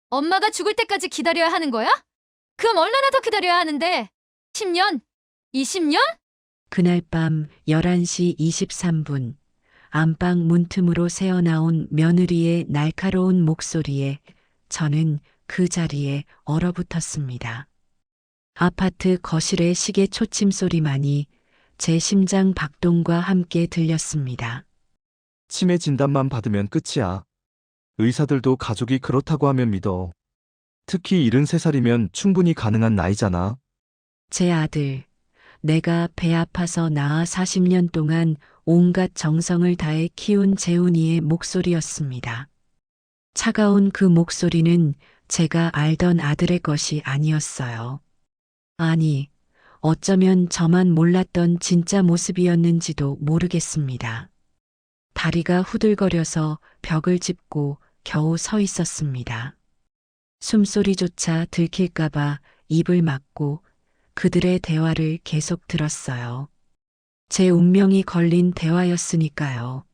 엄마가 죽을 때까지 기다려야 하는 거야? 그럼 얼마나 더 기다려야 하는데? 10년? 20년? 그날 밤 11시 23분, 안방 문틈으로 새어나온 며느리의 날카로운 목소리에 저는 그 자리에 얼어붙었습니다. 아파트 거실의 시계 초침 소리만이 제 심장 박동과 함께 들렸습니다. 치매 진단만 받으면 끝이야. 의사들도 가족이 그렇다고 하면 믿어. 특히 73살이면 충분히 가능한 나이잖아. 제 아들, 내가 배 아파서 낳아 40년 동안 온갖 정성을 다해 키운 재훈이의 목소리였습니다. 차가운 그 목소리는 제가 알던 아들의 것이 아니었어요. 아니, 어쩌면 저만 몰랐던 진짜 모습이었는지도 모르겠습니다. 다리가 후들거려서 벽을 짚고 겨우 서 있었습니다. 숨소리조차 들킬까봐 입을 막고 그들의 대화를 계속 들었어요. 제 운명이 걸린 대화였으니까요.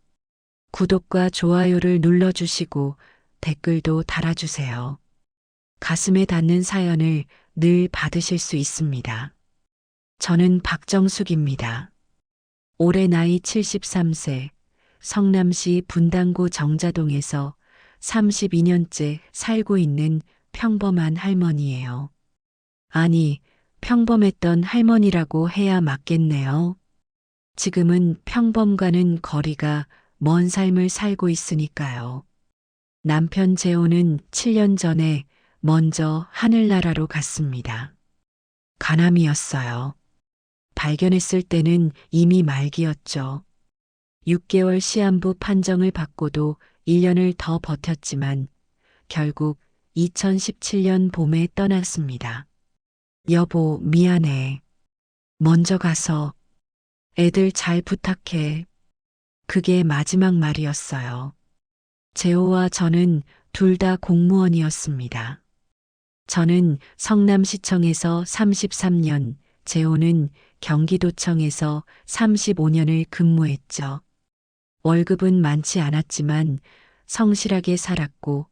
구독과 좋아요를 눌러주시고 댓글도 달아주세요. 가슴에 닿는 사연을 늘 받으실 수 있습니다. 저는 박정숙입니다. 올해 나이 73세, 성남시 분당구 정자동에서 32년째 살고 있는 평범한 할머니예요. 아니, 평범했던 할머니라고 해야 맞겠네요. 지금은 평범과는 거리가 먼 삶을 살고 있으니까요. 남편 재호는 7년 전에 먼저 하늘나라로 갔습니다. 간암이었어요. 발견했을 때는 이미 말기였죠. 6개월 시한부 판정을 받고도 1년을 더 버텼지만 결국 2017년 봄에 떠났습니다. 여보, 미안해. 먼저 가서 애들 잘 부탁해. 그게 마지막 말이었어요. 재호와 저는 둘 다 공무원이었습니다. 저는 성남시청에서 33년, 재호는 경기도청에서 35년을 근무했죠. 월급은 많지 않았지만 성실하게 살았고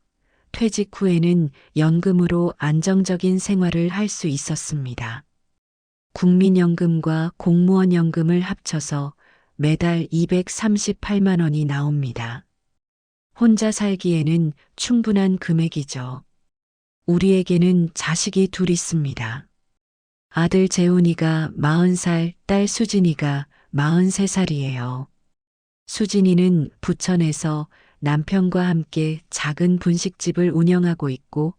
퇴직 후에는 연금으로 안정적인 생활을 할 수 있었습니다. 국민연금과 공무원연금을 합쳐서 매달 238만 원이 나옵니다. 혼자 살기에는 충분한 금액이죠. 우리에게는 자식이 둘 있습니다. 아들 재훈이가 40살, 딸 수진이가 43살이에요. 수진이는 부천에서 남편과 함께 작은 분식집을 운영하고 있고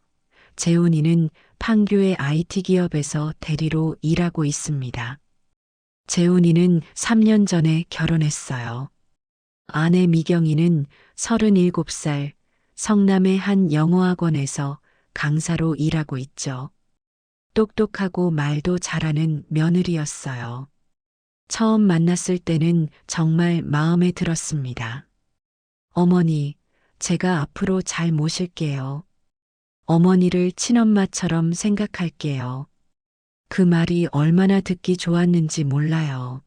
재훈이는 판교의 IT 기업에서 대리로 일하고 있습니다. 재훈이는 3년 전에 결혼했어요. 아내 미경이는 37살, 성남의 한 영어학원에서 강사로 일하고 있죠. 똑똑하고 말도 잘하는 며느리였어요. 처음 만났을 때는 정말 마음에 들었습니다. 어머니, 제가 앞으로 잘 모실게요. 어머니를 친엄마처럼 생각할게요. 그 말이 얼마나 듣기 좋았는지 몰라요.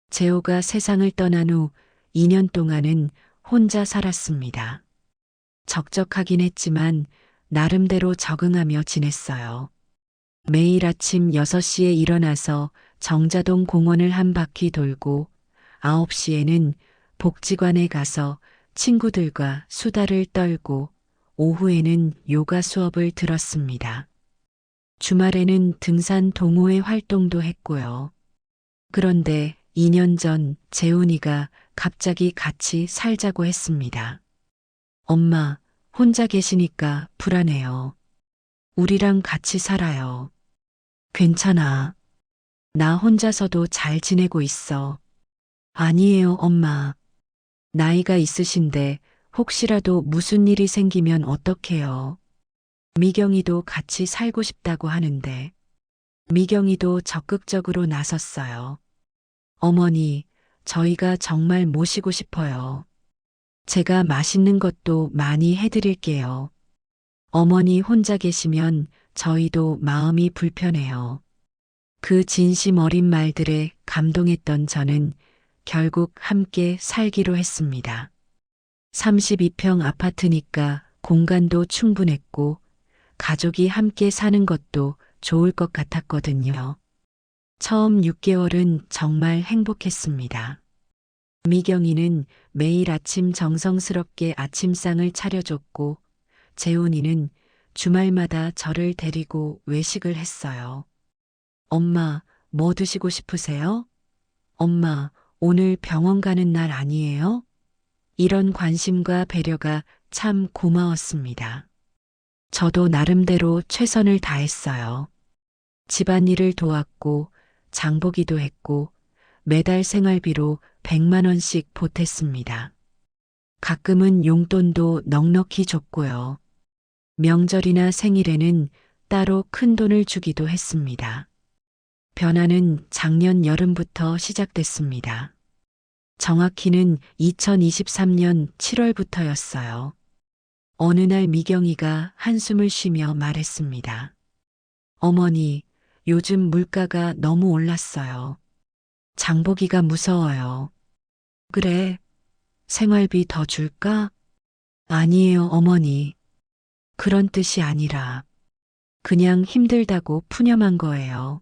재호가 세상을 떠난 후 2년 동안은 혼자 살았습니다. 적적하긴 했지만 나름대로 적응하며 지냈어요. 매일 아침 6시에 일어나서 정자동 공원을 한 바퀴 돌고 9시에는 복지관에 가서 친구들과 수다를 떨고 오후에는 요가 수업을 들었습니다. 주말에는 등산 동호회 활동도 했고요. 그런데 2년 전 재훈이가 갑자기 같이 살자고 했습니다. 엄마, 혼자 계시니까 불안해요. 우리랑 같이 살아요. 괜찮아. 나 혼자서도 잘 지내고 있어. 아니에요, 엄마. 나이가 있으신데 혹시라도 무슨 일이 생기면 어떡해요. 미경이도 같이 살고 싶다고 하는데. 미경이도 적극적으로 나섰어요. 어머니, 저희가 정말 모시고 싶어요. 제가 맛있는 것도 많이 해드릴게요. 어머니 혼자 계시면 저희도 마음이 불편해요. 그 진심 어린 말들에 감동했던 저는 결국 함께 살기로 했습니다. 32평 아파트니까 공간도 충분했고 가족이 함께 사는 것도 좋을 것 같았거든요. 처음 6개월은 정말 행복했습니다. 미경이는 매일 아침 정성스럽게 아침상을 차려줬고, 재훈이는 주말마다 저를 데리고 외식을 했어요. 엄마, 뭐 드시고 싶으세요? 엄마, 오늘 병원 가는 날 아니에요? 이런 관심과 배려가 참 고마웠습니다. 저도 나름대로 최선을 다했어요. 집안일을 도왔고, 장보기도 했고, 매달 생활비로 100만 원씩 보탰습니다. 가끔은 용돈도 넉넉히 줬고요. 명절이나 생일에는 따로 큰 돈을 주기도 했습니다. 변화는 작년 여름부터 시작됐습니다. 정확히는 2023년 7월부터였어요. 어느 날 미경이가 한숨을 쉬며 말했습니다. 어머니, 요즘 물가가 너무 올랐어요. 장보기가 무서워요. 그래, 생활비 더 줄까? 아니에요, 어머니. 그런 뜻이 아니라 그냥 힘들다고 푸념한 거예요.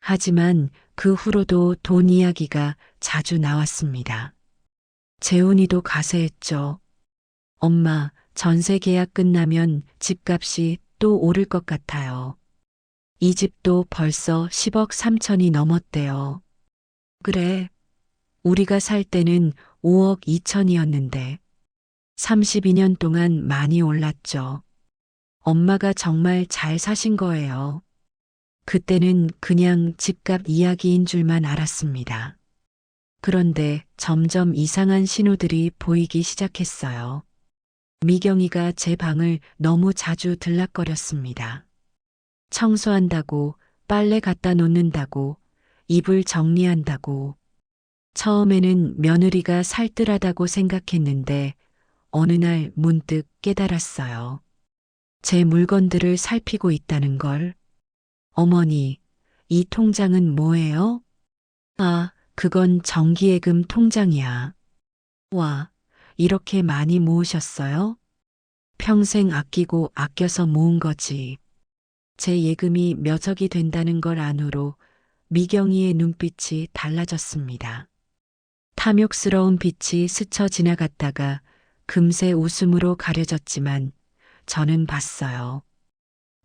하지만 그 후로도 돈 이야기가 자주 나왔습니다. 재훈이도 가세했죠. 엄마, 전세 계약 끝나면 집값이 또 오를 것 같아요. 이 집도 벌써 10억 3천이 넘었대요. 그래, 우리가 살 때는 5억 2천이었는데 32년 동안 많이 올랐죠. 엄마가 정말 잘 사신 거예요. 그때는 그냥 집값 이야기인 줄만 알았습니다. 그런데 점점 이상한 신호들이 보이기 시작했어요. 미경이가 제 방을 너무 자주 들락거렸습니다. 청소한다고, 빨래 갖다 놓는다고, 이불 정리한다고. 처음에는 며느리가 살뜰하다고 생각했는데 어느 날 문득 깨달았어요. 제 물건들을 살피고 있다는 걸. 어머니, 이 통장은 뭐예요? 아, 그건 정기예금 통장이야. 와, 이렇게 많이 모으셨어요? 평생 아끼고 아껴서 모은 거지. 제 예금이 몇억이 된다는 걸 안으로 미경이의 눈빛이 달라졌습니다. 탐욕스러운 빛이 스쳐 지나갔다가 금세 웃음으로 가려졌지만 저는 봤어요.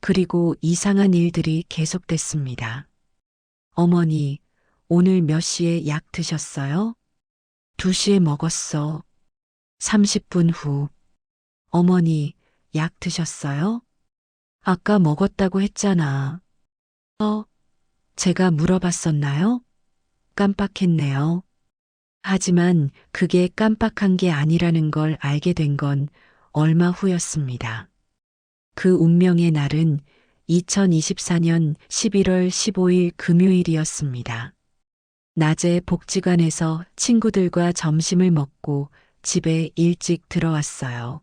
그리고 이상한 일들이 계속됐습니다. 어머니, 오늘 몇 시에 약 드셨어요? 2시에 먹었어. 30분 후. 어머니, 약 드셨어요? 아까 먹었다고 했잖아. 제가 물어봤었나요? 깜빡했네요. 하지만 그게 깜빡한 게 아니라는 걸 알게 된 건 얼마 후였습니다. 그 운명의 날은 2024년 11월 15일 금요일이었습니다. 낮에 복지관에서 친구들과 점심을 먹고 집에 일찍 들어왔어요.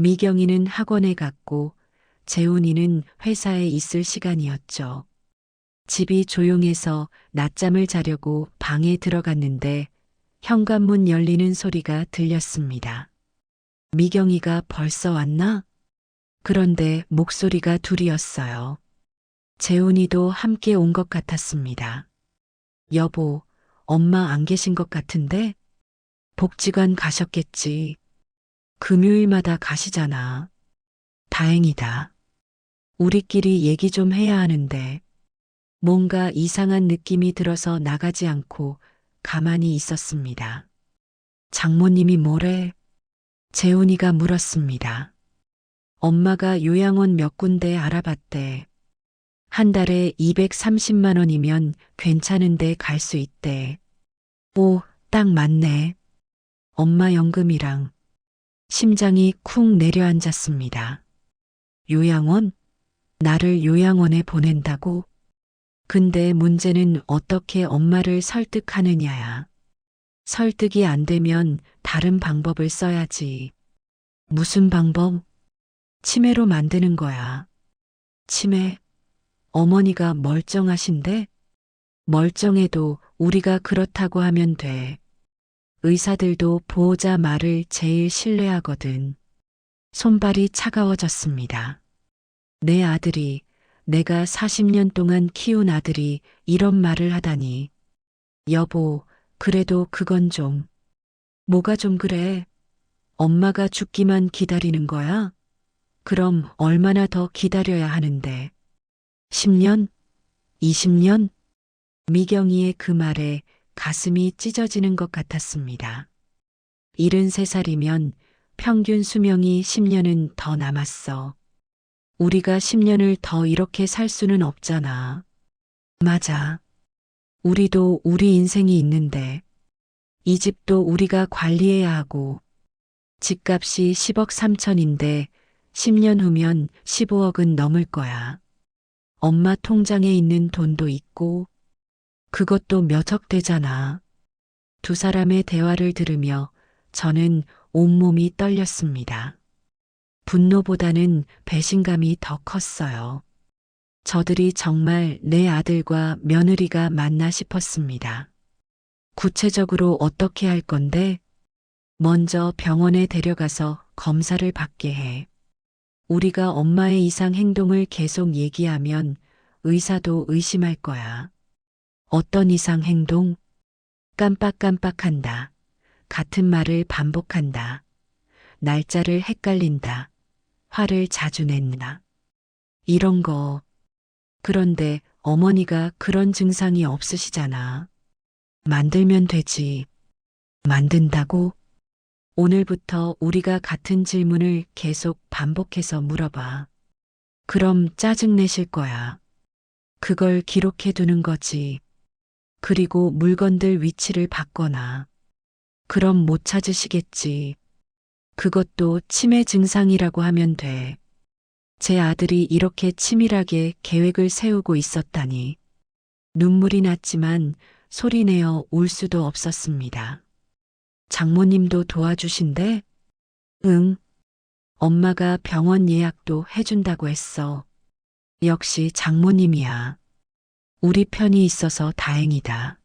미경이는 학원에 갔고 재훈이는 회사에 있을 시간이었죠. 집이 조용해서 낮잠을 자려고 방에 들어갔는데 현관문 열리는 소리가 들렸습니다. 미경이가 벌써 왔나? 그런데 목소리가 둘이었어요. 재훈이도 함께 온 것 같았습니다. 여보, 엄마 안 계신 것 같은데? 복지관 가셨겠지. 금요일마다 가시잖아. 다행이다. 우리끼리 얘기 좀 해야 하는데. 뭔가 이상한 느낌이 들어서 나가지 않고 가만히 있었습니다. 장모님이 뭐래? 재훈이가 물었습니다. 엄마가 요양원 몇 군데 알아봤대. 한 달에 230만 원이면 괜찮은데 갈 수 있대. 오, 딱 맞네. 엄마 연금이랑. 심장이 쿵 내려앉았습니다. 요양원? 나를 요양원에 보낸다고? 근데 문제는 어떻게 엄마를 설득하느냐야. 설득이 안 되면 다른 방법을 써야지. 무슨 방법? 치매로 만드는 거야. 치매? 어머니가 멀쩡하신데? 멀쩡해도 우리가 그렇다고 하면 돼. 의사들도 보호자 말을 제일 신뢰하거든. 손발이 차가워졌습니다. 내 아들이, 내가 40년 동안 키운 아들이 이런 말을 하다니. 여보, 그래도 그건 좀. 뭐가 좀 그래? 엄마가 죽기만 기다리는 거야? 그럼 얼마나 더 기다려야 하는데? 10년? 20년? 미경이의 그 말에 가슴이 찢어지는 것 같았습니다. 73살이면 평균 수명이 10년은 더 남았어. 우리가 10년을 더 이렇게 살 수는 없잖아. 맞아. 우리도 우리 인생이 있는데, 이 집도 우리가 관리해야 하고, 집값이 10억 3천인데 10년 후면 15억은 넘을 거야. 엄마 통장에 있는 돈도 있고, 그것도 몇억 되잖아. 두 사람의 대화를 들으며 저는 온몸이 떨렸습니다. 분노보다는 배신감이 더 컸어요. 저들이 정말 내 아들과 며느리가 맞나 싶었습니다. 구체적으로 어떻게 할 건데? 먼저 병원에 데려가서 검사를 받게 해. 우리가 엄마의 이상 행동을 계속 얘기하면 의사도 의심할 거야. 어떤 이상 행동? 깜빡깜빡한다. 같은 말을 반복한다. 날짜를 헷갈린다. 화를 자주 낸다. 이런 거. 그런데 어머니가 그런 증상이 없으시잖아. 만들면 되지. 만든다고? 오늘부터 우리가 같은 질문을 계속 반복해서 물어봐. 그럼 짜증내실 거야. 그걸 기록해 두는 거지. 그리고 물건들 위치를 바꿔놔. 그럼 못 찾으시겠지. 그것도 치매 증상이라고 하면 돼. 제 아들이 이렇게 치밀하게 계획을 세우고 있었다니. 눈물이 났지만 소리내어 울 수도 없었습니다. 장모님도 도와주신대? 응. 엄마가 병원 예약도 해준다고 했어. 역시 장모님이야. 우리 편이 있어서 다행이다.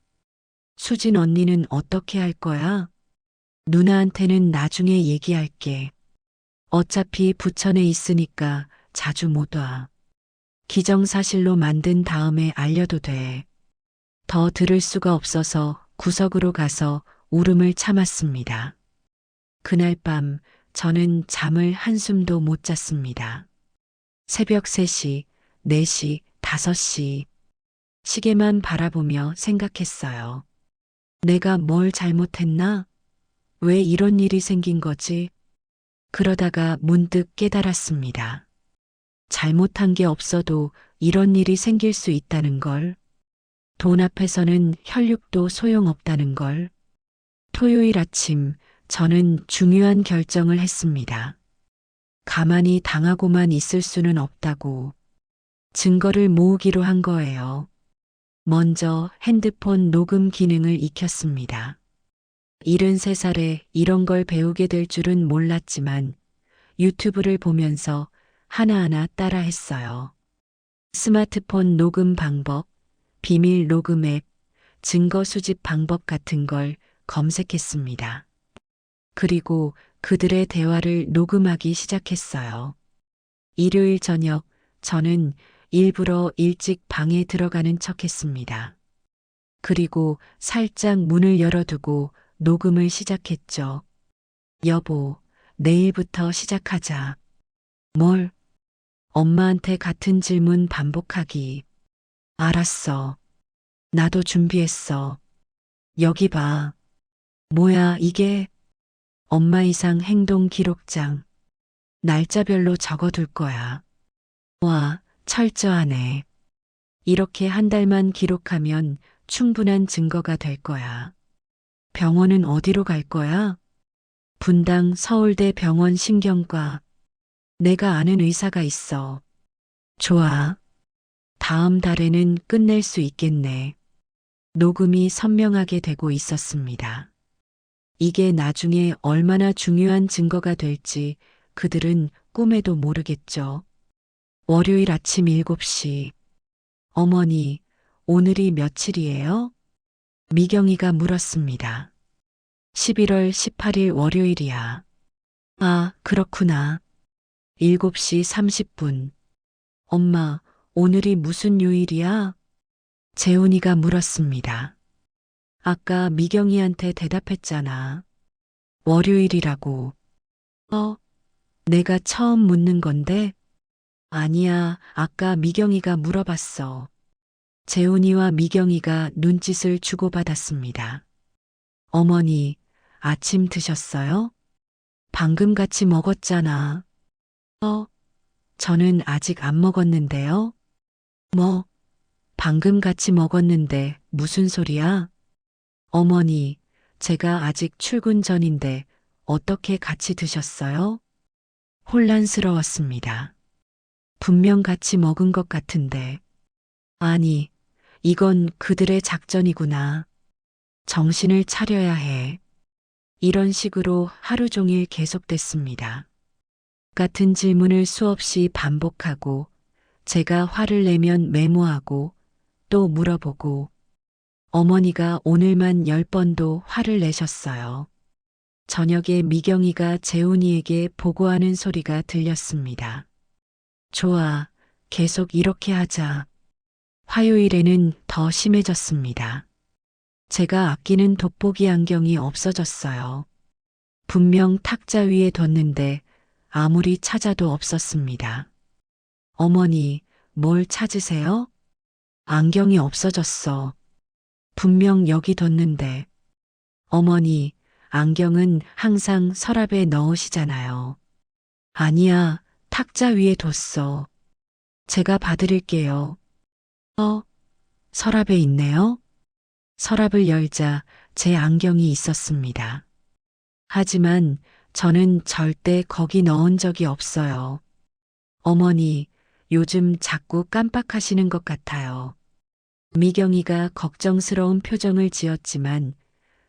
수진 언니는 어떻게 할 거야? 누나한테는 나중에 얘기할게. 어차피 부천에 있으니까 자주 못 와. 기정사실로 만든 다음에 알려도 돼. 더 들을 수가 없어서 구석으로 가서 울음을 참았습니다. 그날 밤 저는 잠을 한숨도 못 잤습니다. 새벽 3시, 4시, 5시. 시계만 바라보며 생각했어요. 내가 뭘 잘못했나? 왜 이런 일이 생긴 거지? 그러다가 문득 깨달았습니다. 잘못한 게 없어도 이런 일이 생길 수 있다는 걸. 돈 앞에서는 혈육도 소용없다는 걸. 토요일 아침 저는 중요한 결정을 했습니다. 가만히 당하고만 있을 수는 없다고. 증거를 모으기로 한 거예요. 먼저 핸드폰 녹음 기능을 익혔습니다. 73살에 이런 걸 배우게 될 줄은 몰랐지만 유튜브를 보면서 하나하나 따라 했어요. 스마트폰 녹음 방법, 비밀 녹음 앱, 증거 수집 방법 같은 걸 검색했습니다. 그리고 그들의 대화를 녹음하기 시작했어요. 일요일 저녁 저는 일부러 일찍 방에 들어가는 척했습니다. 그리고 살짝 문을 열어두고 녹음을 시작했죠. 여보, 내일부터 시작하자. 뭘? 엄마한테 같은 질문 반복하기. 알았어. 나도 준비했어. 여기 봐. 뭐야, 이게? 엄마 이상 행동 기록장. 날짜별로 적어둘 거야. 와, 철저하네. 이렇게 한 달만 기록하면 충분한 증거가 될 거야. 병원은 어디로 갈 거야? 분당 서울대 병원 신경과. 내가 아는 의사가 있어. 좋아. 다음 달에는 끝낼 수 있겠네. 녹음이 선명하게 되고 있었습니다. 이게 나중에 얼마나 중요한 증거가 될지 그들은 꿈에도 모르겠죠. 월요일 아침 7시. 어머니, 오늘이 며칠이에요? 미경이가 물었습니다. 11월 18일 월요일이야. 아, 그렇구나. 7시 30분. 엄마, 오늘이 무슨 요일이야? 재훈이가 물었습니다. 아까 미경이한테 대답했잖아. 월요일이라고. 내가 처음 묻는 건데? 아니야, 아까 미경이가 물어봤어. 재훈이와 미경이가 눈짓을 주고받았습니다. 어머니, 아침 드셨어요? 방금 같이 먹었잖아. 저는 아직 안 먹었는데요. 뭐, 방금 같이 먹었는데 무슨 소리야? 어머니, 제가 아직 출근 전인데 어떻게 같이 드셨어요? 혼란스러웠습니다. 분명 같이 먹은 것 같은데. 아니, 이건 그들의 작전이구나. 정신을 차려야 해. 이런 식으로 하루 종일 계속됐습니다. 같은 질문을 수없이 반복하고 제가 화를 내면 메모하고 또 물어보고 어머니가 오늘만 10번도 화를 내셨어요. 저녁에 미경이가 재훈이에게 보고하는 소리가 들렸습니다. 좋아, 계속 이렇게 하자. 화요일에는 더 심해졌습니다. 제가 아끼는 돋보기 안경이 없어졌어요. 분명 탁자 위에 뒀는데 아무리 찾아도 없었습니다. 어머니, 뭘 찾으세요? 안경이 없어졌어. 분명 여기 뒀는데. 어머니, 안경은 항상 서랍에 넣으시잖아요. 아니야, 탁자 위에 뒀어. 제가 봐드릴게요. 서랍에 있네요. 서랍을 열자 제 안경이 있었습니다. 하지만 저는 절대 거기 넣은 적이 없어요. 어머니, 요즘 자꾸 깜빡하시는 것 같아요. 미경이가 걱정스러운 표정을 지었지만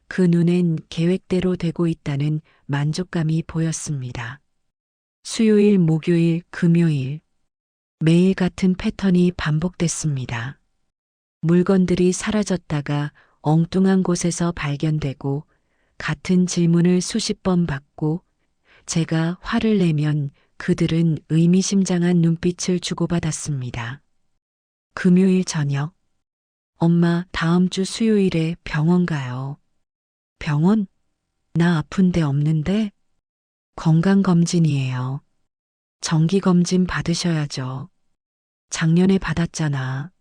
그 눈엔 계획대로 되고 있다는 만족감이 보였습니다. 수요일, 목요일, 금요일. 매일 같은 패턴이 반복됐습니다. 물건들이 사라졌다가 엉뚱한 곳에서 발견되고 같은 질문을 수십 번 받고 제가 화를 내면 그들은 의미심장한 눈빛을 주고받았습니다. 금요일 저녁. 엄마, 다음 주 수요일에 병원 가요. 병원? 나 아픈 데 없는데? 건강검진이에요. 정기검진 받으셔야죠. 작년에 받았잖아.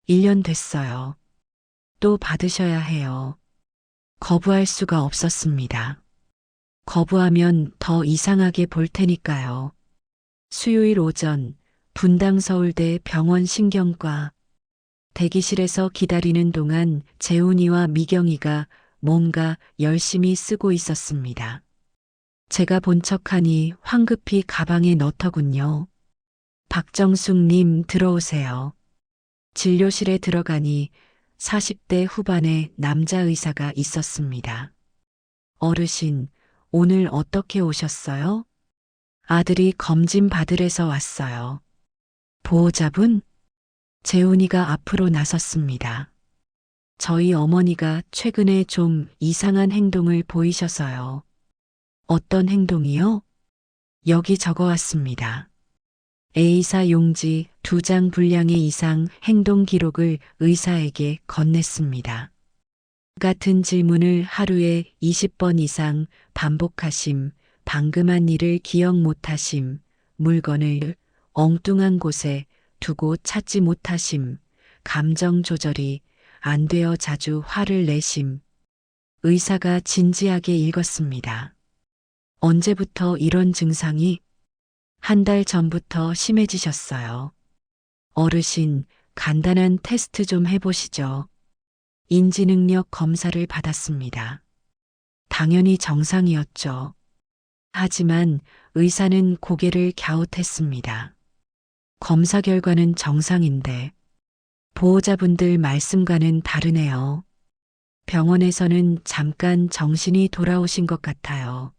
1년 됐어요. 또 받으셔야 해요. 거부할 수가 없었습니다. 거부하면 더 이상하게 볼 테니까요. 수요일 오전 분당 서울대 병원 신경과 대기실에서 기다리는 동안 재훈이와 미경이가 뭔가 열심히 쓰고 있었습니다. 제가 본 척하니 황급히 가방에 넣더군요. 박정숙님 들어오세요. 진료실에 들어가니 40대 후반의 남자 의사가 있었습니다. 어르신, 오늘 어떻게 오셨어요? 아들이 검진 받으래서 왔어요. 보호자분? 재훈이가 앞으로 나섰습니다. 저희 어머니가 최근에 좀 이상한 행동을 보이셔서요. 어떤 행동이요? 여기 적어왔습니다. A사 용지 2장 분량의 이상 행동 기록을 의사에게 건넸습니다. 같은 질문을 하루에 20번 이상 반복하심, 방금 한 일을 기억 못하심, 물건을 엉뚱한 곳에 두고 찾지 못하심, 감정 조절이 안 되어 자주 화를 내심. 의사가 진지하게 읽었습니다. 언제부터 이런 증상이? 한 달 전부터 심해지셨어요. 어르신, 간단한 테스트 좀 해보시죠. 인지능력 검사를 받았습니다. 당연히 정상이었죠. 하지만 의사는 고개를 갸웃했습니다. 검사 결과는 정상인데 보호자분들 말씀과는 다르네요. 병원에서는 잠깐 정신이 돌아오신 것 같아요.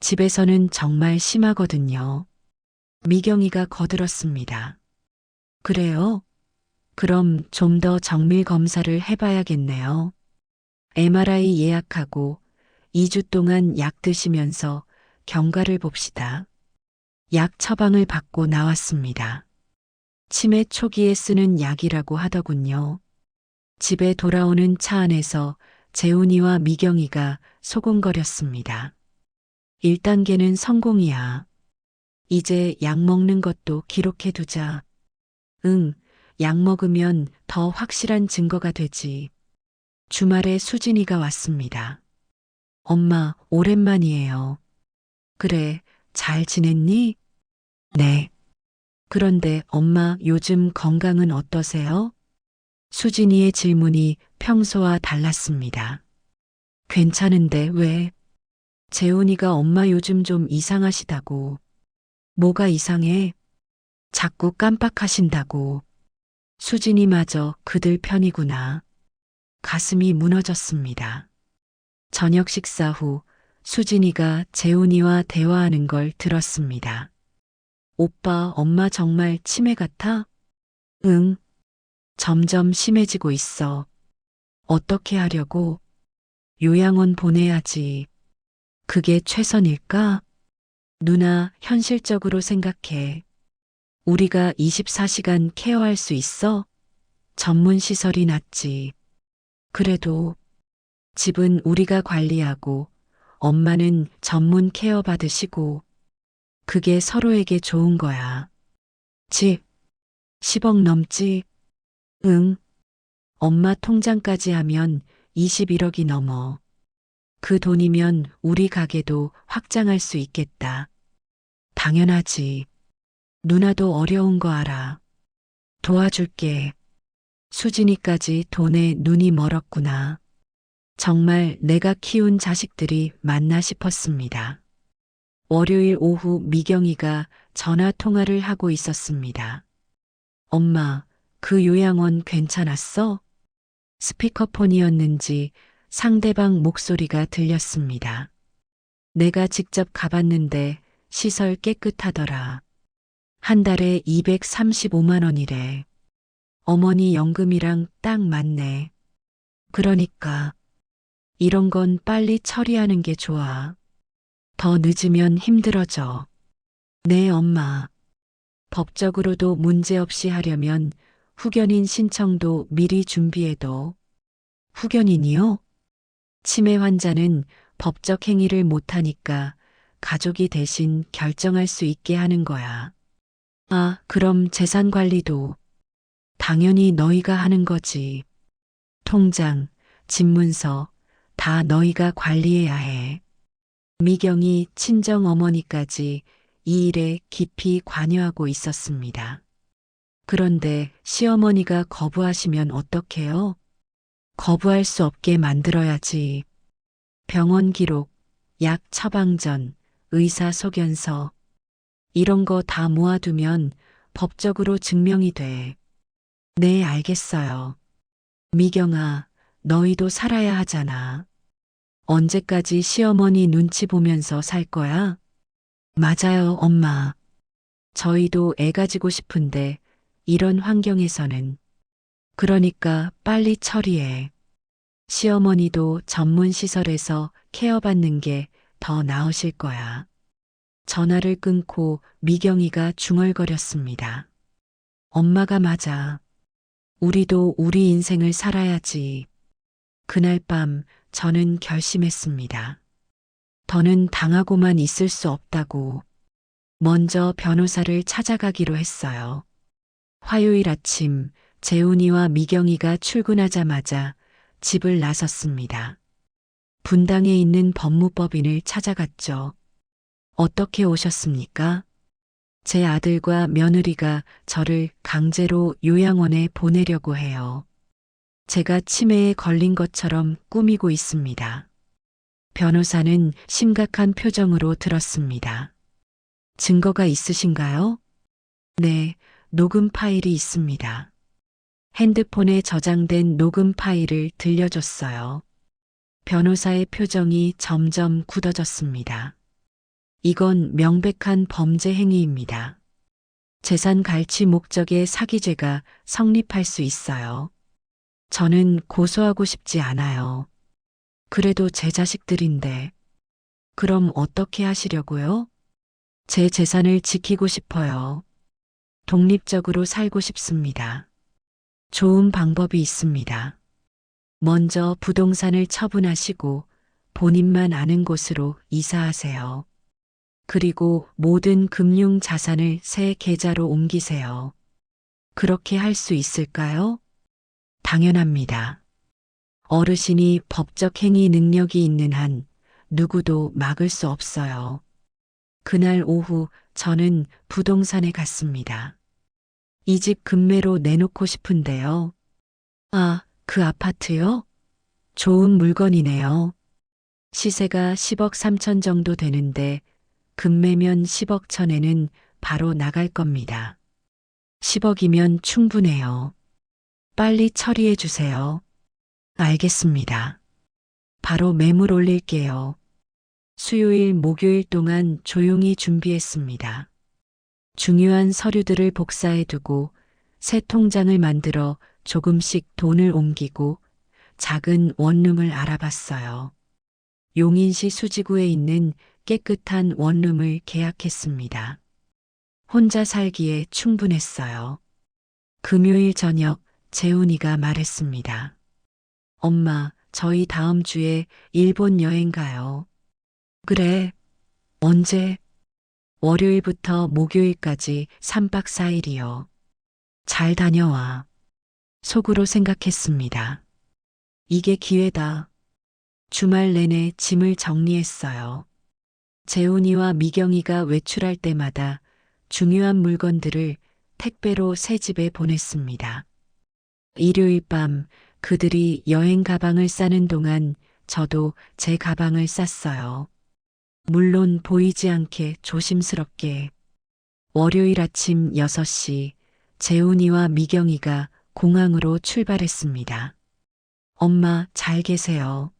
집에서는 정말 심하거든요. 미경이가 거들었습니다. 그래요? 그럼 좀 더 정밀 검사를 해봐야겠네요. MRI 예약하고 2주 동안 약 드시면서 경과를 봅시다. 약 처방을 받고 나왔습니다. 치매 초기에 쓰는 약이라고 하더군요. 집에 돌아오는 차 안에서 재훈이와 미경이가 소곤거렸습니다. 1단계는 성공이야. 이제 약 먹는 것도 기록해두자. 응, 약 먹으면 더 확실한 증거가 되지. 주말에 수진이가 왔습니다. 엄마, 오랜만이에요. 그래, 잘 지냈니? 네. 그런데 엄마 요즘 건강은 어떠세요? 수진이의 질문이 평소와 달랐습니다. 괜찮은데 왜? 재훈이가 엄마 요즘 좀 이상하시다고. 뭐가 이상해? 자꾸 깜빡하신다고. 수진이마저 그들 편이구나. 가슴이 무너졌습니다. 저녁 식사 후 수진이가 재훈이와 대화하는 걸 들었습니다. 오빠, 엄마 정말 치매 같아? 응. 점점 심해지고 있어. 어떻게 하려고? 요양원 보내야지. 그게 최선일까? 누나, 현실적으로 생각해. 우리가 24시간 케어할 수 있어? 전문 시설이 낫지. 그래도 집은 우리가 관리하고 엄마는 전문 케어 받으시고 그게 서로에게 좋은 거야. 집 10억 넘지? 응. 엄마 통장까지 하면 21억이 넘어. 그 돈이면 우리 가게도 확장할 수 있겠다. 당연하지. 누나도 어려운 거 알아. 도와줄게. 수진이까지 돈에 눈이 멀었구나. 정말 내가 키운 자식들이 맞나 싶었습니다. 월요일 오후 미경이가 전화 통화를 하고 있었습니다. 엄마, 그 요양원 괜찮았어? 스피커폰이었는지 상대방 목소리가 들렸습니다. 내가 직접 가봤는데 시설 깨끗하더라. 한 달에 235만 원이래. 어머니 연금이랑 딱 맞네. 그러니까 이런 건 빨리 처리하는 게 좋아. 더 늦으면 힘들어져. 네, 엄마. 법적으로도 문제없이 하려면 후견인 신청도 미리 준비해둬. 후견인이요? 치매 환자는 법적 행위를 못하니까 가족이 대신 결정할 수 있게 하는 거야. 아, 그럼 재산 관리도 당연히 너희가 하는 거지. 통장, 집문서 다 너희가 관리해야 해. 미경이 친정 어머니까지 이 일에 깊이 관여하고 있었습니다. 그런데 시어머니가 거부하시면 어떡해요? 거부할 수 없게 만들어야지. 병원 기록, 약 처방전, 의사 소견서 이런 거 다 모아두면 법적으로 증명이 돼. 네, 알겠어요. 미경아, 너희도 살아야 하잖아. 언제까지 시어머니 눈치 보면서 살 거야? 맞아요, 엄마. 저희도 애 가지고 싶은데 이런 환경에서는. 그러니까 빨리 처리해. 시어머니도 전문 시설에서 케어받는 게 더 나으실 거야. 전화를 끊고 미경이가 중얼거렸습니다. 엄마가 맞아. 우리도 우리 인생을 살아야지. 그날 밤 저는 결심했습니다. 더는 당하고만 있을 수 없다고. 먼저 변호사를 찾아가기로 했어요. 화요일 아침 재훈이와 미경이가 출근하자마자 집을 나섰습니다. 분당에 있는 법무법인을 찾아갔죠. 어떻게 오셨습니까? 제 아들과 며느리가 저를 강제로 요양원에 보내려고 해요. 제가 치매에 걸린 것처럼 꾸미고 있습니다. 변호사는 심각한 표정으로 들었습니다. 증거가 있으신가요? 네, 녹음 파일이 있습니다. 핸드폰에 저장된 녹음 파일을 들려줬어요. 변호사의 표정이 점점 굳어졌습니다. 이건 명백한 범죄 행위입니다. 재산 갈취 목적의 사기죄가 성립할 수 있어요. 저는 고소하고 싶지 않아요. 그래도 제 자식들인데. 그럼 어떻게 하시려고요? 제 재산을 지키고 싶어요. 독립적으로 살고 싶습니다. 좋은 방법이 있습니다. 먼저 부동산을 처분하시고 본인만 아는 곳으로 이사하세요. 그리고 모든 금융 자산을 새 계좌로 옮기세요. 그렇게 할 수 있을까요? 당연합니다. 어르신이 법적 행위 능력이 있는 한 누구도 막을 수 없어요. 그날 오후 저는 부동산에 갔습니다. 이 집 급매로 내놓고 싶은데요. 아, 그 아파트요? 좋은 물건이네요. 시세가 10억 3천 정도 되는데 급매면 10억 천에는 바로 나갈 겁니다. 10억이면 충분해요. 빨리 처리해 주세요. 알겠습니다. 바로 매물 올릴게요. 수요일, 목요일 동안 조용히 준비했습니다. 중요한 서류들을 복사해 두고 새 통장을 만들어 조금씩 돈을 옮기고 작은 원룸을 알아봤어요. 용인시 수지구에 있는 깨끗한 원룸을 계약했습니다. 혼자 살기에 충분했어요. 금요일 저녁 재훈이가 말했습니다. 엄마, 저희 다음 주에 일본 여행 가요. 그래. 언제? 월요일부터 목요일까지 3박 4일이요. 잘 다녀와. 속으로 생각했습니다. 이게 기회다. 주말 내내 짐을 정리했어요. 재훈이와 미경이가 외출할 때마다 중요한 물건들을 택배로 새 집에 보냈습니다. 일요일 밤 그들이 여행 가방을 싸는 동안 저도 제 가방을 쌌어요. 물론 보이지 않게 조심스럽게. 월요일 아침 6시 재훈이와 미경이가 공항으로 출발했습니다. 엄마 잘 계세요.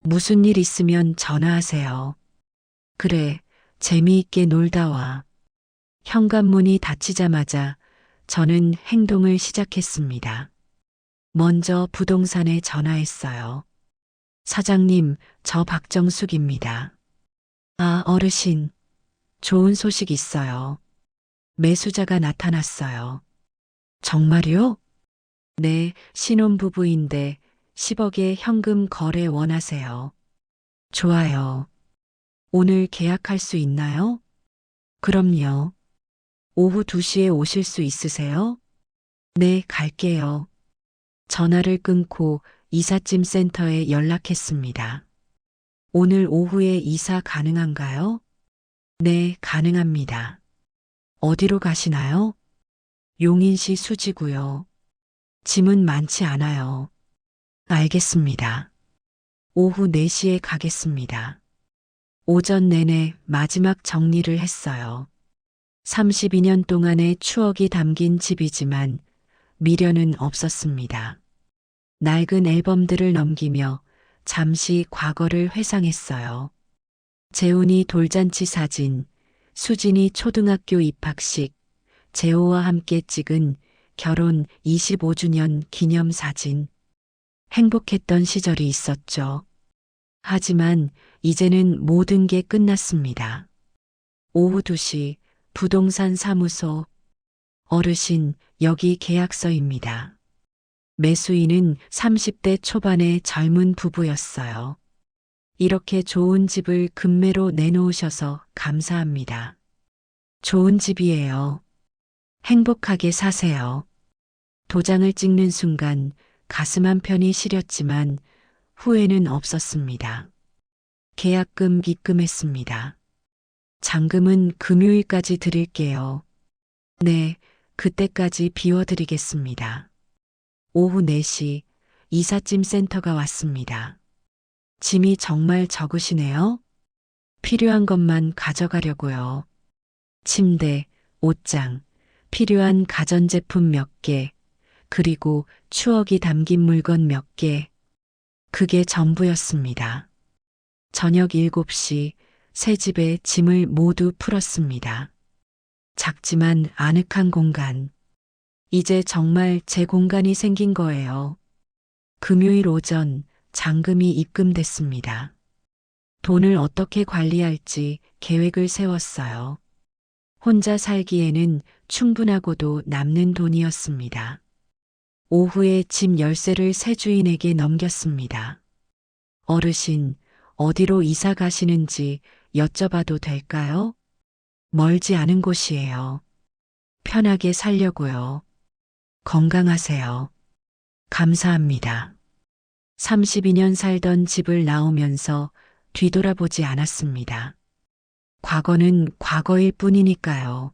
무슨 일 있으면 전화하세요. 그래, 재미있게 놀다 와. 현관문이 닫히자마자 저는 행동을 시작했습니다. 먼저 부동산에 전화했어요. 사장님, 저 박정숙입니다. 아, 어르신. 좋은 소식 있어요. 매수자가 나타났어요. 정말요? 네, 신혼부부인데 10억의 현금 거래 원하세요. 좋아요. 오늘 계약할 수 있나요? 그럼요. 오후 2시에 오실 수 있으세요? 네, 갈게요. 전화를 끊고 이삿짐 센터에 연락했습니다. 오늘 오후에 이사 가능한가요? 네, 가능합니다. 어디로 가시나요? 용인시 수지구요. 짐은 많지 않아요. 알겠습니다. 오후 4시에 가겠습니다. 오전 내내 마지막 정리를 했어요. 32년 동안의 추억이 담긴 집이지만 미련은 없었습니다. 낡은 앨범들을 넘기며 잠시 과거를 회상했어요. 재훈이 돌잔치 사진, 수진이 초등학교 입학식, 재호와 함께 찍은 결혼 25주년 기념 사진. 행복했던 시절이 있었죠. 하지만 이제는 모든 게 끝났습니다. 오후 2시 부동산 사무소. 어르신, 여기 계약서입니다. 매수인은 30대 초반의 젊은 부부였어요. 이렇게 좋은 집을 급매로 내놓으셔서 감사합니다. 좋은 집이에요. 행복하게 사세요. 도장을 찍는 순간 가슴 한편이 시렸지만 후회는 없었습니다. 계약금 입금했습니다. 잔금은 금요일까지 드릴게요. 네, 그때까지 비워드리겠습니다. 오후 4시 이삿짐 센터가 왔습니다. 짐이 정말 적으시네요. 필요한 것만 가져가려고요. 침대, 옷장, 필요한 가전제품 몇 개, 그리고 추억이 담긴 물건 몇 개. 그게 전부였습니다. 저녁 7시 새 집에 짐을 모두 풀었습니다. 작지만 아늑한 공간. 이제 정말 제 공간이 생긴 거예요. 금요일 오전 잔금이 입금됐습니다. 돈을 어떻게 관리할지 계획을 세웠어요. 혼자 살기에는 충분하고도 남는 돈이었습니다. 오후에 집 열쇠를 새 주인에게 넘겼습니다. 어르신, 어디로 이사 가시는지 여쭤봐도 될까요? 멀지 않은 곳이에요. 편하게 살려고요. 건강하세요. 감사합니다. 32년 살던 집을 나오면서 뒤돌아보지 않았습니다. 과거는 과거일 뿐이니까요.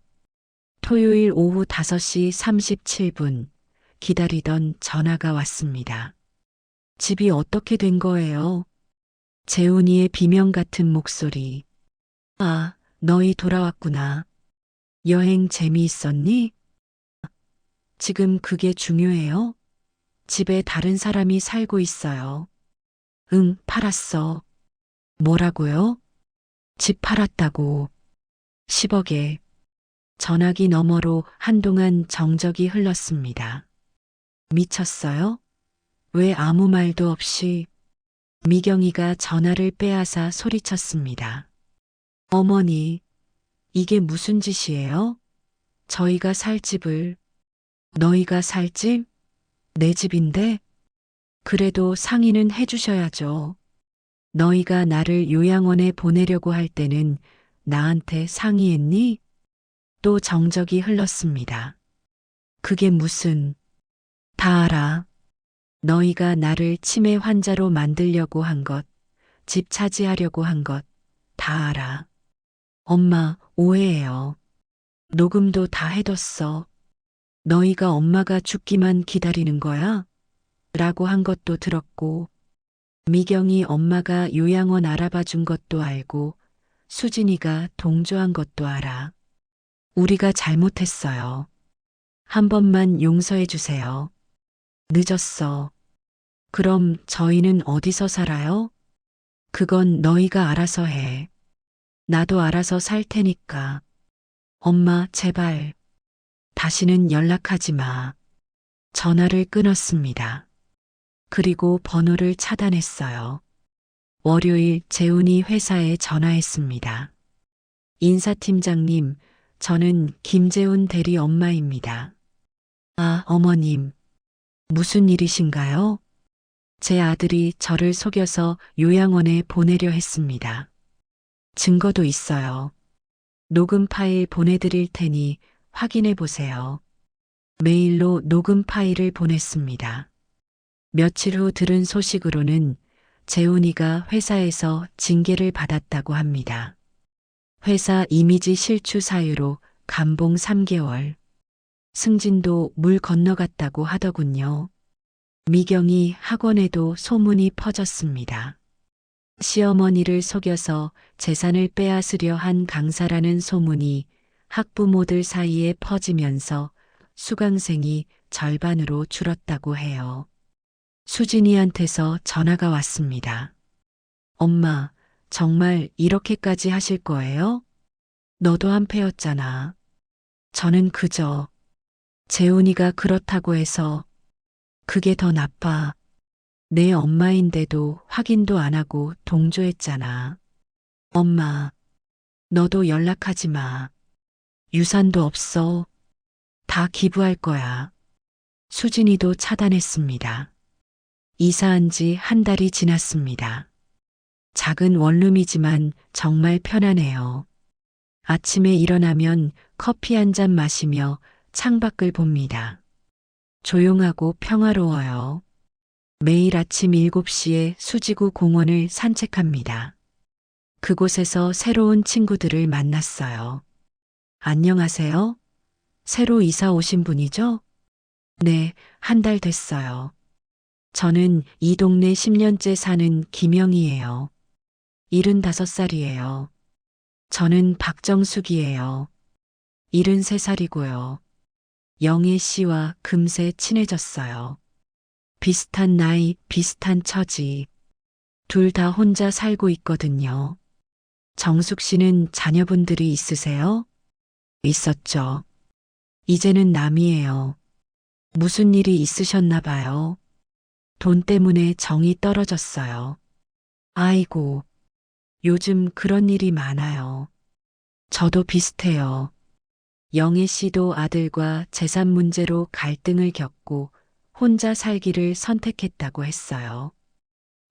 토요일 오후 5시 37분 기다리던 전화가 왔습니다. 집이 어떻게 된 거예요? 재훈이의 비명 같은 목소리. 아, 너희 돌아왔구나. 여행 재미있었니? 지금 그게 중요해요? 집에 다른 사람이 살고 있어요. 응, 팔았어. 뭐라고요? 집 팔았다고. 10억에. 전화기 너머로 한동안 정적이 흘렀습니다. 미쳤어요? 왜 아무 말도 없이? 미경이가 전화를 빼앗아 소리쳤습니다. 어머니, 이게 무슨 짓이에요? 저희가 살 집을, 너희가 살 집? 내 집인데? 그래도 상의는 해주셔야죠. 너희가 나를 요양원에 보내려고 할 때는 나한테 상의했니? 또 정적이 흘렀습니다. 그게 무슨, 다 알아. 너희가 나를 치매 환자로 만들려고 한 것, 집 차지하려고 한 것, 다 알아. 엄마, 오해해요. 녹음도 다 해뒀어. 너희가 엄마가 죽기만 기다리는 거야? 라고 한 것도 들었고, 미경이 엄마가 요양원 알아봐 준 것도 알고, 수진이가 동조한 것도 알아. 우리가 잘못했어요. 한 번만 용서해 주세요. 늦었어. 그럼 저희는 어디서 살아요? 그건 너희가 알아서 해. 나도 알아서 살 테니까. 엄마, 제발. 다시는 연락하지 마. 전화를 끊었습니다. 그리고 번호를 차단했어요. 월요일 재훈이 회사에 전화했습니다. 인사팀장님, 저는 김재훈 대리 엄마입니다. 아, 어머님. 무슨 일이신가요? 제 아들이 저를 속여서 요양원에 보내려 했습니다. 증거도 있어요. 녹음 파일 보내드릴 테니 확인해 보세요. 메일로 녹음 파일을 보냈습니다. 며칠 후 들은 소식으로는 재훈이가 회사에서 징계를 받았다고 합니다. 회사 이미지 실추 사유로 감봉 3개월. 승진도 물 건너갔다고 하더군요. 미경이 학원에도 소문이 퍼졌습니다. 시어머니를 속여서 재산을 빼앗으려 한 강사라는 소문이 학부모들 사이에 퍼지면서 수강생이 절반으로 줄었다고 해요. 수진이한테서 전화가 왔습니다. 엄마, 정말 이렇게까지 하실 거예요? 너도 한패였잖아. 저는 그저 재훈이가 그렇다고 해서 그게 더 나빠. 내 엄마인데도 확인도 안 하고 동조했잖아. 엄마, 너도 연락하지 마. 유산도 없어. 다 기부할 거야. 수진이도 차단했습니다. 이사한 지 한 달이 지났습니다. 작은 원룸이지만 정말 편하네요. 아침에 일어나면 커피 한 잔 마시며 창밖을 봅니다. 조용하고 평화로워요. 매일 아침 7시에 수지구 공원을 산책합니다. 그곳에서 새로운 친구들을 만났어요. 안녕하세요. 새로 이사 오신 분이죠? 네, 한 달 됐어요. 저는 이 동네 10년째 사는 김영희예요. 75살이에요. 저는 박정숙이에요. 73살이고요. 영애 씨와 금세 친해졌어요. 비슷한 나이, 비슷한 처지. 둘 다 혼자 살고 있거든요. 정숙 씨는 자녀분들이 있으세요? 있었죠. 이제는 남이에요. 무슨 일이 있으셨나 봐요. 돈 때문에 정이 떨어졌어요. 아이고, 요즘 그런 일이 많아요. 저도 비슷해요. 영애 씨도 아들과 재산 문제로 갈등을 겪고 혼자 살기를 선택했다고 했어요.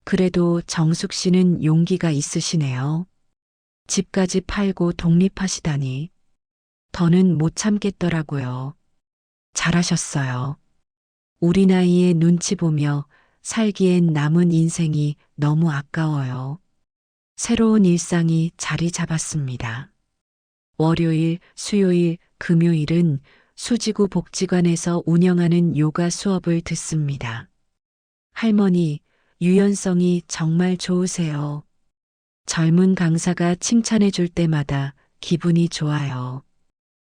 그래도 정숙 씨는 용기가 있으시네요. 집까지 팔고 독립하시다니. 더는 못 참겠더라고요. 잘하셨어요. 우리 나이에 눈치 보며 살기엔 남은 인생이 너무 아까워요. 새로운 일상이 자리 잡았습니다. 월요일, 수요일, 금요일은 수지구 복지관에서 운영하는 요가 수업을 듣습니다. 할머니, 유연성이 정말 좋으세요. 젊은 강사가 칭찬해 줄 때마다 기분이 좋아요.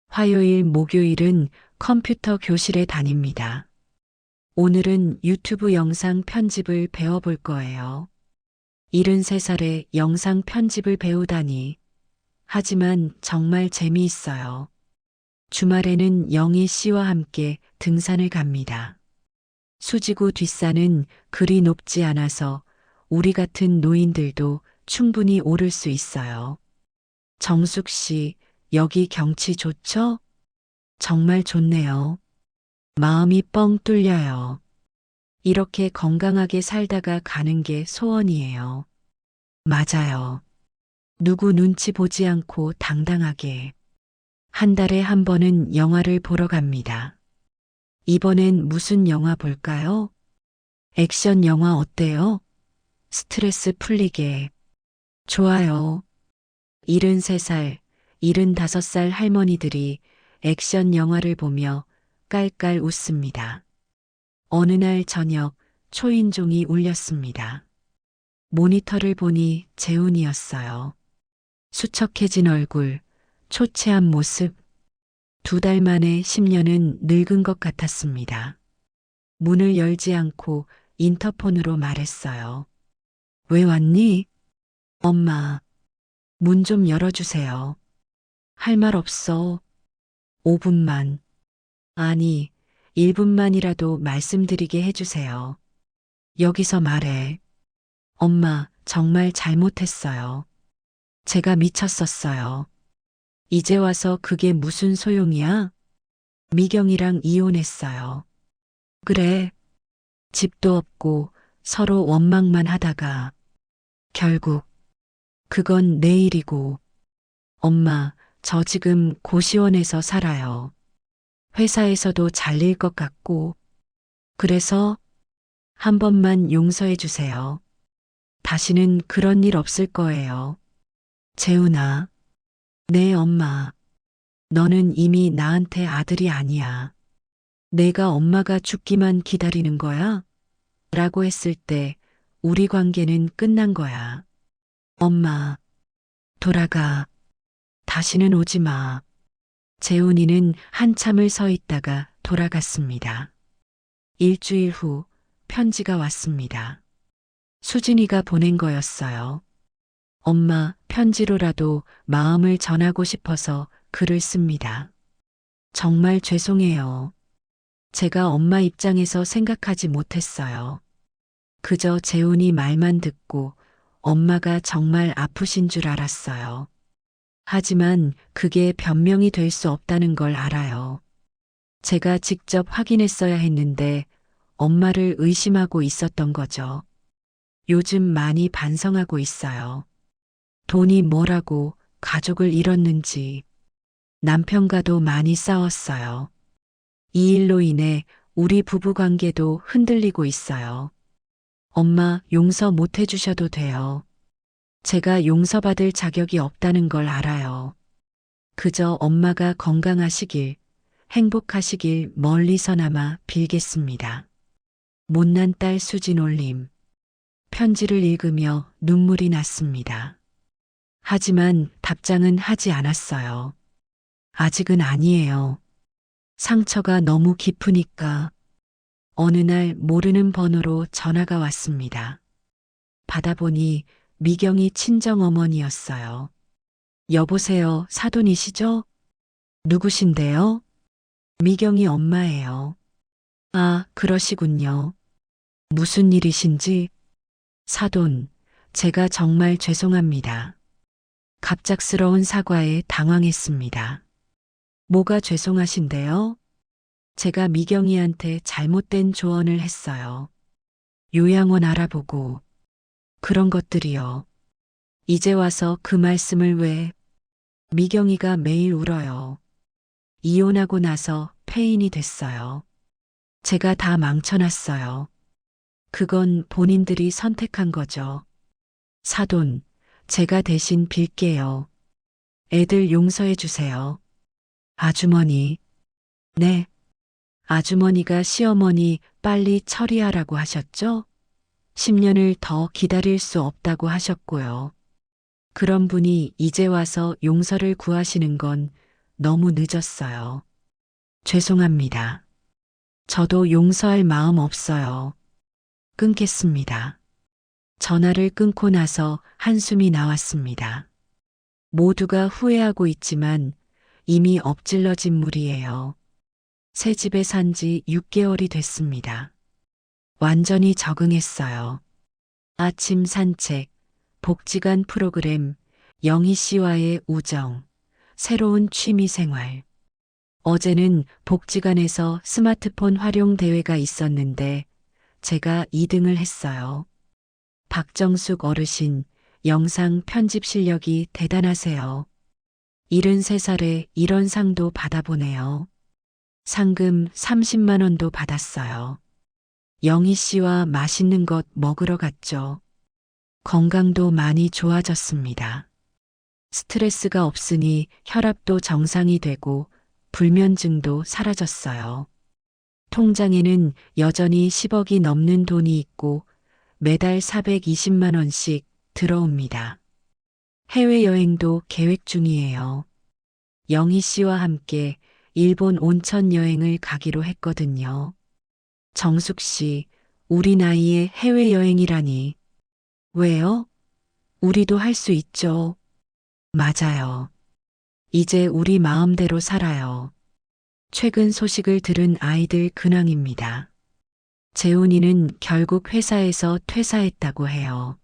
화요일, 목요일은 컴퓨터 교실에 다닙니다. 오늘은 유튜브 영상 편집을 배워볼 거예요. 73살에 영상 편집을 배우다니. 하지만 정말 재미있어요. 주말에는 영희 씨와 함께 등산을 갑니다. 수지구 뒷산은 그리 높지 않아서 우리 같은 노인들도 충분히 오를 수 있어요. 정숙 씨, 여기 경치 좋죠? 정말 좋네요. 마음이 뻥 뚫려요. 이렇게 건강하게 살다가 가는 게 소원이에요. 맞아요. 누구 눈치 보지 않고 당당하게. 한 달에 한 번은 영화를 보러 갑니다. 이번엔 무슨 영화 볼까요? 액션 영화 어때요? 스트레스 풀리게. 좋아요. 73살, 75살 할머니들이 액션 영화를 보며 깔깔 웃습니다. 어느 날 저녁 초인종이 울렸습니다. 모니터를 보니 재훈이었어요. 수척해진 얼굴, 초췌한 모습. 2달 만에 10년은 늙은 것 같았습니다. 문을 열지 않고 인터폰으로 말했어요. 왜 왔니? 엄마, 문 좀 열어주세요. 할 말 없어. 5분만. 아니, 1분만이라도 말씀드리게 해주세요. 여기서 말해. 엄마, 정말 잘못했어요. 제가 미쳤었어요. 이제 와서 그게 무슨 소용이야? 미경이랑 이혼했어요. 그래. 집도 없고 서로 원망만 하다가 결국 그건 내일이고. 엄마, 저 지금 고시원에서 살아요. 회사에서도 잘릴 것 같고. 그래서 한 번만 용서해 주세요. 다시는 그런 일 없을 거예요. 재훈아. 네, 엄마. 너는 이미 나한테 아들이 아니야. 내가 엄마가 죽기만 기다리는 거야? 라고 했을 때 우리 관계는 끝난 거야. 엄마, 돌아가. 다시는 오지 마. 재훈이는 한참을 서 있다가 돌아갔습니다. 일주일 후 편지가 왔습니다. 수진이가 보낸 거였어요. 엄마, 편지로라도 마음을 전하고 싶어서 글을 씁니다. 정말 죄송해요. 제가 엄마 입장에서 생각하지 못했어요. 그저 재훈이 말만 듣고 엄마가 정말 아프신 줄 알았어요. 하지만 그게 변명이 될 수 없다는 걸 알아요. 제가 직접 확인했어야 했는데 엄마를 의심하고 있었던 거죠. 요즘 많이 반성하고 있어요. 돈이 뭐라고 가족을 잃었는지. 남편과도 많이 싸웠어요. 이 일로 인해 우리 부부 관계도 흔들리고 있어요. 엄마, 용서 못 해주셔도 돼요. 제가 용서받을 자격이 없다는 걸 알아요. 그저 엄마가 건강하시길, 행복하시길 멀리서나마 빌겠습니다. 못난 딸 수진 올림. 편지를 읽으며 눈물이 났습니다. 하지만 답장은 하지 않았어요. 아직은 아니에요. 상처가 너무 깊으니까. 어느 날 모르는 번호로 전화가 왔습니다. 받아보니 미경이 친정어머니였어요. 여보세요, 사돈이시죠? 누구신데요? 미경이 엄마예요. 아, 그러시군요. 무슨 일이신지? 사돈, 제가 정말 죄송합니다. 갑작스러운 사과에 당황했습니다. 뭐가 죄송하신데요? 제가 미경이한테 잘못된 조언을 했어요. 요양원 알아보고 그런 것들이요. 이제 와서 그 말씀을 왜? 미경이가 매일 울어요. 이혼하고 나서 폐인이 됐어요. 제가 다 망쳐놨어요. 그건 본인들이 선택한 거죠. 사돈, 제가 대신 빌게요. 애들 용서해 주세요. 아주머니. 네. 아주머니가 시어머니 빨리 처리하라고 하셨죠? 10년을 더 기다릴 수 없다고 하셨고요. 그런 분이 이제 와서 용서를 구하시는 건 너무 늦었어요. 죄송합니다. 저도 용서할 마음 없어요. 끊겠습니다. 전화를 끊고 나서 한숨이 나왔습니다. 모두가 후회하고 있지만 이미 엎질러진 물이에요. 새 집에 산 지 6개월이 됐습니다. 완전히 적응했어요. 아침 산책, 복지관 프로그램, 영희 씨와의 우정, 새로운 취미 생활. 어제는 복지관에서 스마트폰 활용 대회가 있었는데 제가 2등을 했어요. 박정숙 어르신, 영상 편집 실력이 대단하세요. 73살에 이런 상도 받아보네요. 상금 30만 원도 받았어요. 영희 씨와 맛있는 것 먹으러 갔죠. 건강도 많이 좋아졌습니다. 스트레스가 없으니 혈압도 정상이 되고 불면증도 사라졌어요. 통장에는 여전히 10억이 넘는 돈이 있고 매달 420만 원씩 들어옵니다. 해외여행도 계획 중이에요. 영희 씨와 함께 일본 온천 여행을 가기로 했거든요. 정숙 씨, 우리 나이에 해외여행이라니. 왜요? 우리도 할 수 있죠. 맞아요. 이제 우리 마음대로 살아요. 최근 소식을 들은 아이들 근황입니다. 재훈이는 결국 회사에서 퇴사했다고 해요.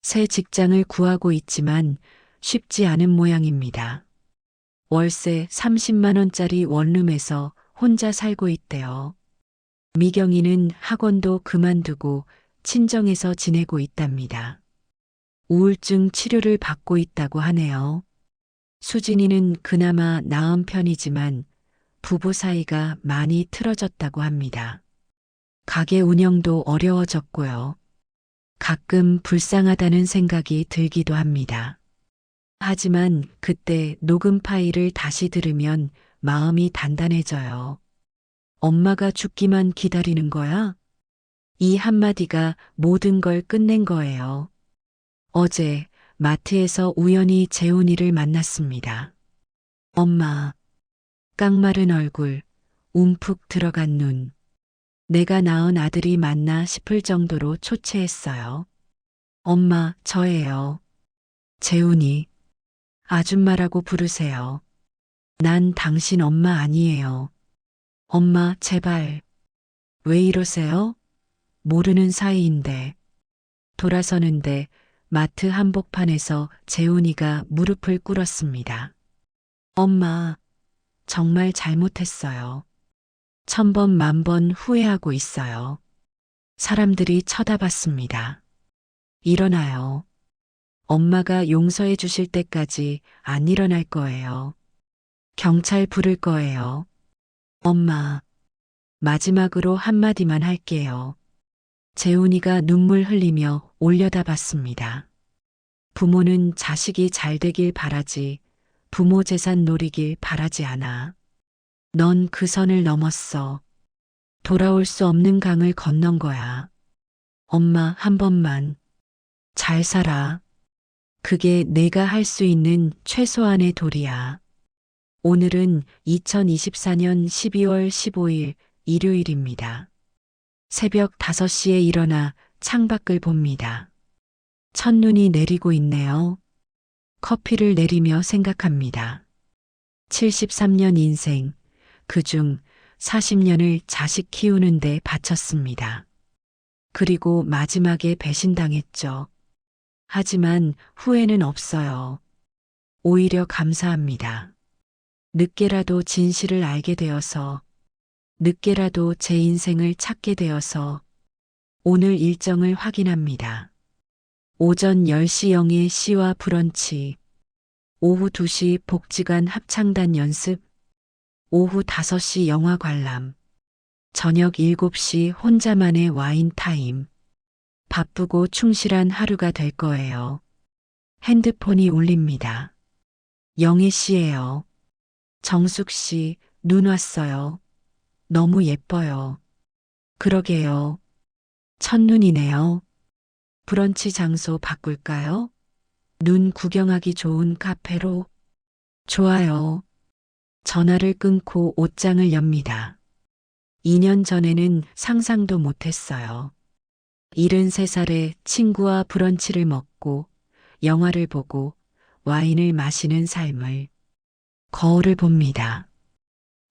새 직장을 구하고 있지만 쉽지 않은 모양입니다. 월세 30만 원짜리 원룸에서 혼자 살고 있대요. 미경이는 학원도 그만두고 친정에서 지내고 있답니다. 우울증 치료를 받고 있다고 하네요. 수진이는 그나마 나은 편이지만 부부 사이가 많이 틀어졌다고 합니다. 가게 운영도 어려워졌고요. 가끔 불쌍하다는 생각이 들기도 합니다. 하지만 그때 녹음 파일을 다시 들으면 마음이 단단해져요. 엄마가 죽기만 기다리는 거야? 이 한마디가 모든 걸 끝낸 거예요. 어제 마트에서 우연히 재훈이를 만났습니다. 엄마, 깡마른 얼굴, 움푹 들어간 눈. 내가 낳은 아들이 맞나 싶을 정도로 초췌했어요. 엄마, 저예요. 재훈이. 아줌마라고 부르세요. 난 당신 엄마 아니에요. 엄마, 제발. 왜 이러세요? 모르는 사이인데. 돌아서는데 마트 한복판에서 재훈이가 무릎을 꿇었습니다. 엄마, 정말 잘못했어요. 1000번 만번 후회하고 있어요. 사람들이 쳐다봤습니다. 일어나요. 엄마가 용서해 주실 때까지 안 일어날 거예요. 경찰 부를 거예요. 엄마, 마지막으로 한마디만 할게요. 재훈이가 눈물 흘리며 올려다봤습니다. 부모는 자식이 잘 되길 바라지 부모 재산 노리길 바라지 않아. 넌 그 선을 넘었어. 돌아올 수 없는 강을 건넌 거야. 엄마, 한 번만. 잘 살아. 그게 내가 할 수 있는 최소한의 도리야. 오늘은 2024년 12월 15일 일요일입니다. 새벽 5시에 일어나 창밖을 봅니다. 첫눈이 내리고 있네요. 커피를 내리며 생각합니다. 73년 인생, 그중 40년을 자식 키우는데 바쳤습니다. 그리고 마지막에 배신당했죠. 하지만 후회는 없어요. 오히려 감사합니다. 늦게라도 진실을 알게 되어서, 늦게라도 제 인생을 찾게 되어서 오늘 일정을 확인합니다. 오전 10시 영예 시와 브런치, 오후 2시 복지관 합창단 연습, 오후 5시 영화 관람, 저녁 7시 혼자만의 와인 타임. 바쁘고 충실한 하루가 될 거예요. 핸드폰이 울립니다. 영애 씨예요. 정숙 씨, 눈 왔어요. 너무 예뻐요. 그러게요. 첫눈이네요. 브런치 장소 바꿀까요? 눈 구경하기 좋은 카페로. 좋아요. 전화를 끊고 옷장을 엽니다. 2년 전에는 상상도 못했어요. 73살에 친구와 브런치를 먹고 영화를 보고 와인을 마시는 삶을. 거울을 봅니다.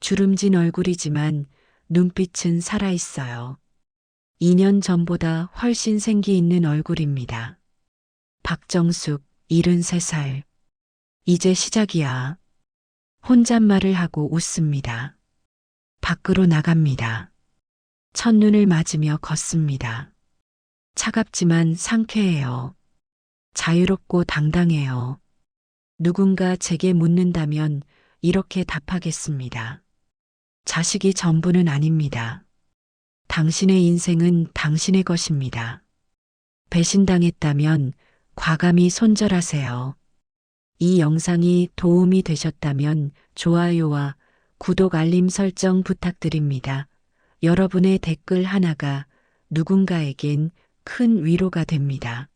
주름진 얼굴이지만 눈빛은 살아있어요. 2년 전보다 훨씬 생기 있는 얼굴입니다. 박정숙, 73살. 이제 시작이야. 혼잣말을 하고 웃습니다. 밖으로 나갑니다. 첫눈을 맞으며 걷습니다. 차갑지만 상쾌해요. 자유롭고 당당해요. 누군가 제게 묻는다면 이렇게 답하겠습니다. 자식이 전부는 아닙니다. 당신의 인생은 당신의 것입니다. 배신당했다면 과감히 손절하세요. 이 영상이 도움이 되셨다면 좋아요와 구독 알림 설정 부탁드립니다. 여러분의 댓글 하나가 누군가에겐 큰 위로가 됩니다.